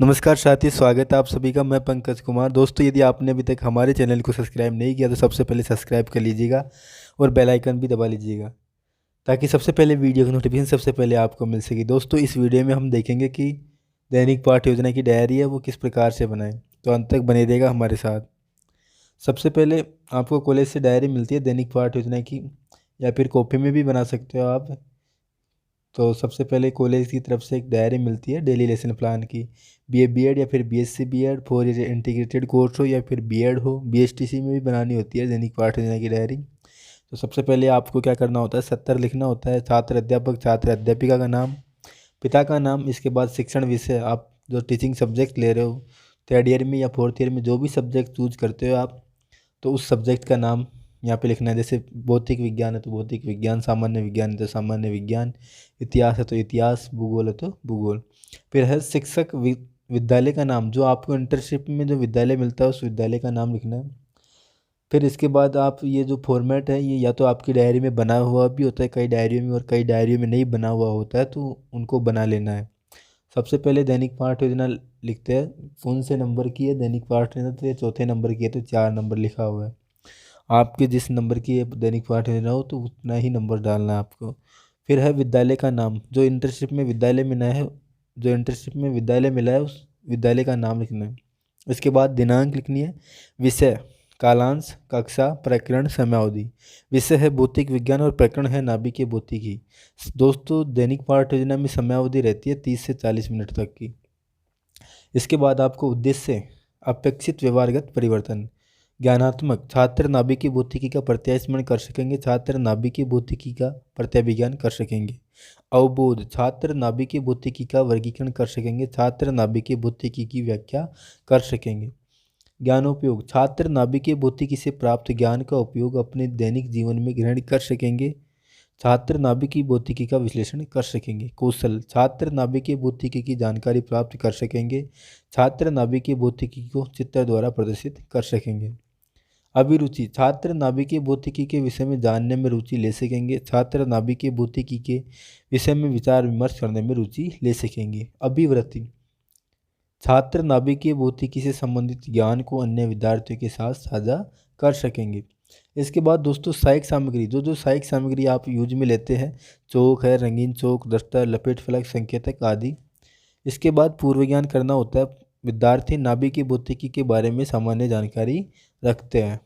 नमस्कार साथी, स्वागत है आप सभी का। मैं पंकज कुमार। दोस्तों, यदि आपने अभी तक हमारे चैनल को सब्सक्राइब नहीं किया तो सबसे पहले सब्सक्राइब कर लीजिएगा और बेल आइकन भी दबा लीजिएगा ताकि सबसे पहले वीडियो की नोटिफिकेशन सबसे पहले आपको मिल सके। दोस्तों, इस वीडियो में हम देखेंगे कि दैनिक पाठ योजना की डायरी है वो किस प्रकार से बनाएं, तो अंत तक बने रहेगा हमारे साथ। सबसे पहले आपको कॉलेज से डायरी मिलती है दैनिक पाठ योजना की, या फिर कॉपी में भी बना सकते हो आप। तो सबसे पहले कॉलेज की तरफ से एक डायरी मिलती है डेली लेसन प्लान की। बीए बीएड या फिर BSc BEd, 4 year integrated course हो या फिर बीएड हो, बीएसटीसी में भी बनानी होती है दैनिक पाठ योजना की डायरी। तो सबसे पहले आपको क्या करना होता है, 70 लिखना होता है। छात्र अध्यापक छात्र अध्यापिका का नाम, पिता का नाम, इसके बाद शिक्षण विषय, आप जो टीचिंग सब्जेक्ट ले रहे हो 3rd ईयर में या 4th ईयर में, जो भी सब्जेक्ट चूज करते हो आप, तो उस सब्जेक्ट का नाम यहाँ पे लिखना है। जैसे भौतिक विज्ञान है तो भौतिक विज्ञान, सामान्य विज्ञान है तो सामान्य विज्ञान, इतिहास है तो इतिहास, भूगोल है तो भूगोल। फिर है शिक्षक विद्यालय का नाम, जो आपको इंटर्नशिप में जो विद्यालय मिलता है उस विद्यालय का नाम लिखना है। फिर इसके बाद आप ये जो फॉर्मेट है ये या तो आपकी डायरी में बना हुआ भी होता है कई डायरियों में, और कई डायरियों में नहीं बना हुआ होता है, तो उनको बना लेना है। सबसे पहले दैनिक पाठ योजना लिखते हैं। कौन से नंबर की है दैनिक पाठ योजना, तो ये चौथे नंबर की है तो 4 नंबर लिखा हुआ है। आपके जिस नंबर की ये दैनिक पाठ योजना हो तो उतना ही नंबर डालना है आपको। फिर है विद्यालय का नाम, जो इंटर्नशिप में विद्यालय मिला है, जो इंटर्नशिप में विद्यालय मिला है उस विद्यालय का नाम लिखना है। इसके बाद दिनांक लिखनी है। विषय कालांश, कक्षा, प्रकरण, समयावधि। विषय है भौतिक विज्ञान और प्रकरण है नाभिकीय भौतिकी। दोस्तों, दैनिक पाठ योजना में समयावधि रहती है 30 से 40 मिनट तक की। इसके बाद आपको उद्देश्य, अपेक्षित व्यवहारगत परिवर्तन। ज्ञानात्मक, छात्र नाभिकीय भौतिकी का प्रत्यास्मरण कर सकेंगे, छात्र नाभिकीय भौतिकी का प्रत्याभिज्ञान कर सकेंगे। अवबोध, छात्र नाभिकीय भौतिकी का वर्गीकरण कर सकेंगे, छात्र नाभिकीय भौतिकी की व्याख्या कर सकेंगे। ज्ञानोपयोग, छात्र नाभिकीय भौतिकी से प्राप्त ज्ञान का उपयोग अपने दैनिक जीवन में ग्रहण कर सकेंगे, छात्र नाभिकीय भौतिकी का विश्लेषण कर सकेंगे। कौशल, छात्र नाभिकीय भौतिकी की जानकारी प्राप्त कर सकेंगे, छात्र नाभिकीय भौतिकी को चित्र द्वारा प्रदर्शित कर सकेंगे। अभिरुचि, छात्र नाभिकीय भौतिकी के विषय में जानने में रुचि ले सकेंगे, छात्र नाभिकीय भौतिकी के विषय में विचार विमर्श करने में रुचि ले सकेंगे। अभिवृत्ति, छात्र नाभिकीय भौतिकी से संबंधित ज्ञान को अन्य विद्यार्थियों के साथ साझा कर सकेंगे। इसके बाद दोस्तों सहायक सामग्री, जो जो सहायक सामग्री आप यूज में लेते हैं, चौक है, रंगीन चौक, दफ्तर, लपेट फलक, संकेतक आदि। इसके बाद पूर्व ज्ञान करना होता है। विद्यार्थी नाभिकीय भौतिकी के बारे में सामान्य जानकारी रखते हैं।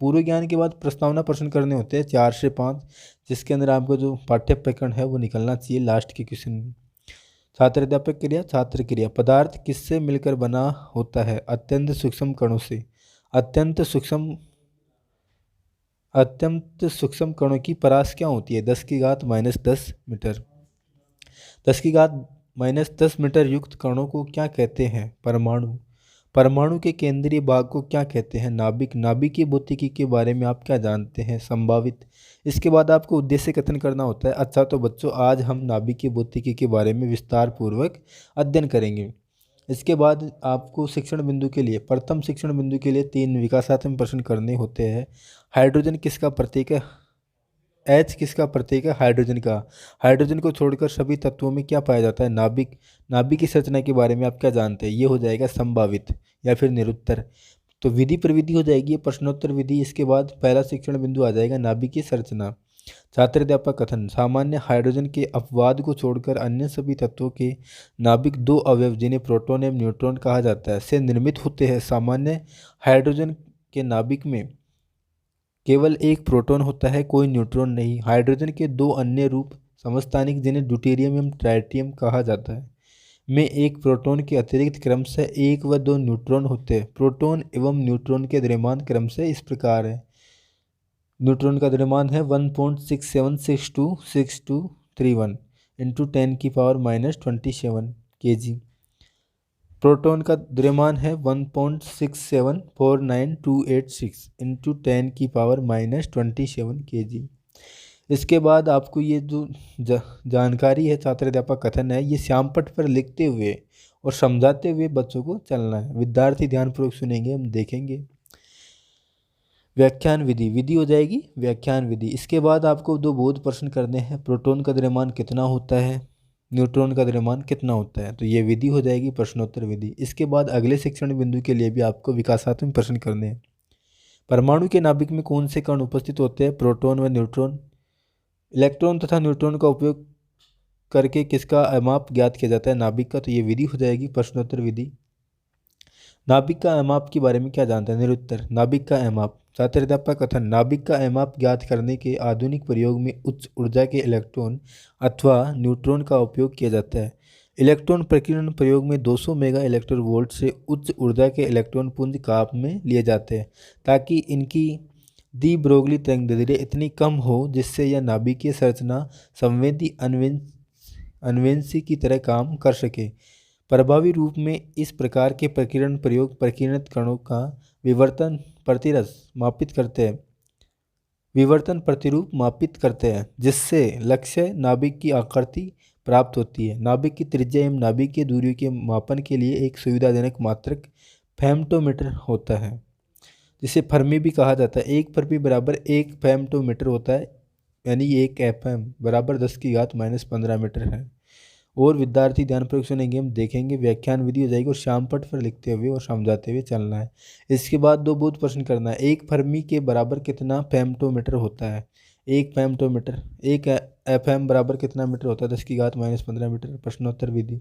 पूर्व ज्ञान के बाद प्रस्तावना प्रश्न करने होते हैं 4 से 5, जिसके अंदर आपको जो पाठ्य प्रकरण है वो निकलना चाहिए लास्ट के क्वेश्चन में। छात्र अध्यापक क्रिया, छात्र क्रिया। पदार्थ किससे मिलकर बना होता है, अत्यंत सूक्ष्म कणों से। अत्यंत सूक्ष्म अत्यंत सूक्ष्म कणों की परास क्या होती है, 10⁻⁻10 मीटर। 10⁻⁻10 मीटर युक्त कणों को क्या कहते हैं, परमाणु। परमाणु के केंद्रीय भाग को क्या कहते हैं, नाभिक। नाभिकीय भौतिकी के बारे में आप क्या जानते हैं, संभावित। इसके बाद आपको उद्देश्य कथन करना होता है। अच्छा तो बच्चों, आज हम नाभिकीय भौतिकी के बारे में विस्तार पूर्वक अध्ययन करेंगे। इसके बाद आपको शिक्षण बिंदु के लिए, प्रथम शिक्षण बिंदु के लिए 3 विकासात्मक प्रश्न करने होते हैं। हाइड्रोजन किसका प्रतीक है, एच किसका प्रतीक है, हाइड्रोजन का। हाइड्रोजन को छोड़कर सभी तत्वों में क्या पाया जाता है, नाभिक। नाभिक की संरचना के बारे में आप क्या जानते हैं, ये हो जाएगा संभावित या फिर निरुत्तर। तो विधि प्रविधि हो जाएगी ये प्रश्नोत्तर विधि। इसके बाद पहला शिक्षण बिंदु आ जाएगा नाभिक की संरचना। छात्र अध्यापक कथन, सामान्य हाइड्रोजन के अपवाद को छोड़कर अन्य सभी तत्वों के नाभिक 2 अवयव, जिन्हें प्रोटॉन एवं न्यूट्रॉन कहा जाता है, से निर्मित होते हैं। सामान्य हाइड्रोजन के नाभिक में केवल एक प्रोटॉन होता है, कोई न्यूट्रॉन नहीं। हाइड्रोजन के 2 अन्य रूप समस्थानिक, जिन्हें ड्यूटेरियम एवं ट्राइटियम कहा जाता है, में एक प्रोटॉन के अतिरिक्त क्रमशः 1 व 2 न्यूट्रॉन होते हैं। प्रोटॉन एवं न्यूट्रॉन के द्रव्यमान क्रमशः इस प्रकार है। न्यूट्रॉन का द्रव्यमान है 1.67626231 इंटू 10⁻⁻27 kg। प्रोटॉन का द्रव्यमान है 1.674928 इंटू 10⁻⁻27 kg। इसके बाद आपको ये जो जानकारी है, छात्र अध्यापक कथन है, ये श्यामपट्ट पर लिखते हुए और समझाते हुए बच्चों को चलना है। विद्यार्थी ध्यानपूर्वक सुनेंगे, हम देखेंगे। व्याख्यान विधि, विधि हो जाएगी व्याख्यान विधि। इसके बाद आपको 2 बोध प्रश्न करने हैं। प्रोटॉन का द्रव्यमान कितना होता है, न्यूट्रॉन का द्रव्यमान कितना होता है। तो ये विधि हो जाएगी प्रश्नोत्तर विधि। इसके बाद अगले शिक्षण बिंदु के लिए भी आपको विकासात्मक प्रश्न करने हैं। परमाणु के नाभिक में कौन से कण उपस्थित होते हैं। प्रोटॉन व न्यूट्रॉन। इलेक्ट्रॉन तथा न्यूट्रॉन का उपयोग करके किसका अमाप ज्ञात किया जाता है। नाभिक का। तो ये विधि हो जाएगी प्रश्नोत्तर विधि। नाभिक का अमाप के बारे में क्या जानते हैं। निरुत्तर। नाभिक का अमाप। छात्राध्यापक कथन। नाभिक का अमाप ज्ञात करने के आधुनिक प्रयोग में उच्च ऊर्जा के इलेक्ट्रॉन अथवा न्यूट्रॉन का उपयोग किया जाता है। इलेक्ट्रॉन प्रकीर्णन प्रयोग में 200 मेगा इलेक्ट्रॉन वोल्ट से उच्च ऊर्जा के इलेक्ट्रॉन पुंज काम में लिए जाते हैं ताकि इनकी दी ब्रोगली तरंगदैर्घ्य इतनी कम हो जिससे यह नाभिकीय संरचना संवेदी अन्वेंसी की तरह काम कर सके। प्रभावी रूप में इस प्रकार के प्रकीर्णन प्रयोग प्रकीर्णित कणों का विवर्तन प्रतिरस मापित करते हैं, विवर्तन प्रतिरूप मापित करते हैं, जिससे लक्ष्य नाभिक की आकृति प्राप्त होती है। नाभिक की त्रिज्या एवं नाभिक की दूरी के मापन के लिए एक सुविधाजनक मात्रक फेम्टोमीटर होता है, जिसे फर्मी भी कहा जाता है। एक फर्मी बराबर एक फेम्टोमीटर होता है, यानी एक एफएम बराबर 10⁻⁻15 मीटर है। और विद्यार्थी ध्यानपूर्वक सुनेंगे, हम देखेंगे, व्याख्यान विधि हो जाएगी और शाम पट पर लिखते हुए और समझाते हुए चलना है। इसके बाद 2 बोध प्रश्न करना है। एक फर्मी के बराबर कितना फेम्टोमीटर होता है। एक फेम्टोमीटर। एक एफएम बराबर कितना मीटर होता है। 10⁻⁻15 मीटर। प्रश्नोत्तर विधि।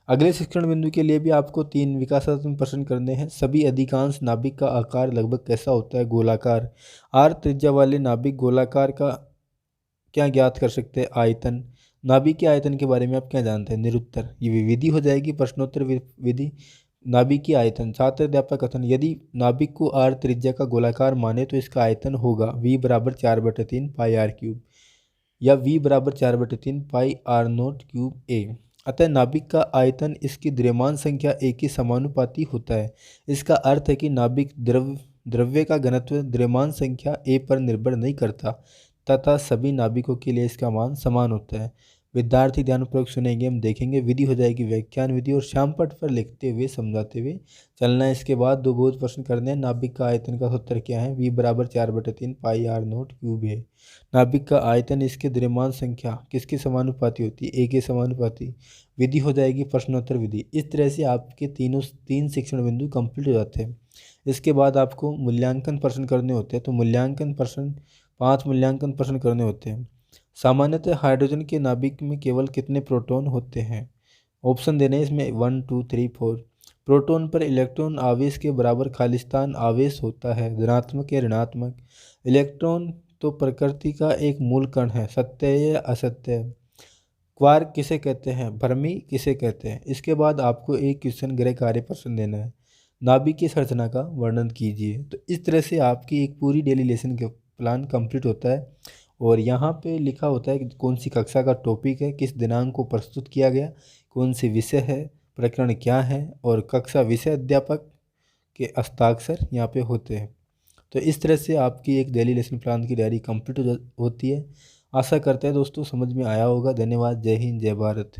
अगले शिक्षण बिंदु के लिए भी आपको 3 विकासात्मक प्रश्न करने हैं। सभी अधिकांश नाभिक का आकार लगभग कैसा होता है। गोलाकार। आर त्रिज्या वाले नाभिक गोलाकार का क्या ज्ञात कर सकते हैं। आयतन। नाभिक के आयतन के बारे में आप क्या जानते हैं। निरुत्तर। ये विधि हो जाएगी प्रश्नोत्तर विधि। नाभिक की आयतन। छात्र अध्यापक कथन। यदि नाभिक को आर त्रिज्या का गोलाकार माने तो इसका आयतन होगा V बराबर 4/3 पाई आर क्यूब या V बराबर 4/3 पाई आर नोट क्यूब A। अतः नाभिक का आयतन इसकी द्रव्यमान संख्या A के समानुपाती होता है। इसका अर्थ है कि नाभिक द्रव्य का घनत्व द्रव्यमान संख्या A पर निर्भर नहीं करता तथा सभी नाभिकों के लिए इसका मान समान होता है। विद्यार्थी ध्यानपूर्वक सुनेंगे, हम देखेंगे, विधि हो जाएगी व्याख्यान विधि और शाम पट पर लिखते हुए समझाते हुए चलना है। इसके बाद 2 बोध प्रश्न करने हैं। नाभिक का आयतन का सूत्र क्या है। V बराबर 4/3 पाई आर नोट क्यूब है। नाभिक का आयतन इसके द्रव्यमान संख्या किसके समानुपाती होती है। A के समानुपाती। विधि हो जाएगी प्रश्नोत्तर विधि। इस तरह से आपके 3 शिक्षण बिंदु कंप्लीट हो जाते हैं। इसके बाद आपको मूल्यांकन प्रश्न करने होते हैं। तो मूल्यांकन प्रश्न 5 मूल्यांकन प्रश्न करने होते हैं। सामान्यतः हाइड्रोजन के नाभिक में केवल कितने प्रोटॉन होते हैं। ऑप्शन देने इसमें 1 2 3 4। प्रोटॉन पर इलेक्ट्रॉन आवेश के बराबर खालिस्तान आवेश होता है, धनात्मक या ऋणात्मक। इलेक्ट्रॉन तो प्रकृति का एक मूल कण है, सत्य है या असत्य है। क्वार्क किसे कहते हैं, फर्मी किसे कहते हैं। इसके बाद आपको एक क्वेश्चन गृह कार्य प्रश्न देना है। नाभिक की संरचना का वर्णन कीजिए। तो इस तरह से आपकी एक पूरी डेली लेसन के प्लान कंप्लीट होता है और यहाँ पे लिखा होता है कि कौन सी कक्षा का टॉपिक है, किस दिनांक को प्रस्तुत किया गया, कौन सी विषय है, प्रकरण क्या है और कक्षा विषय अध्यापक के हस्ताक्षर यहाँ पे होते हैं। तो इस तरह से आपकी एक डेली लेसन प्लान की डायरी कंप्लीट होती है। आशा करते हैं दोस्तों समझ में आया होगा। धन्यवाद। जय हिंद, जय भारत।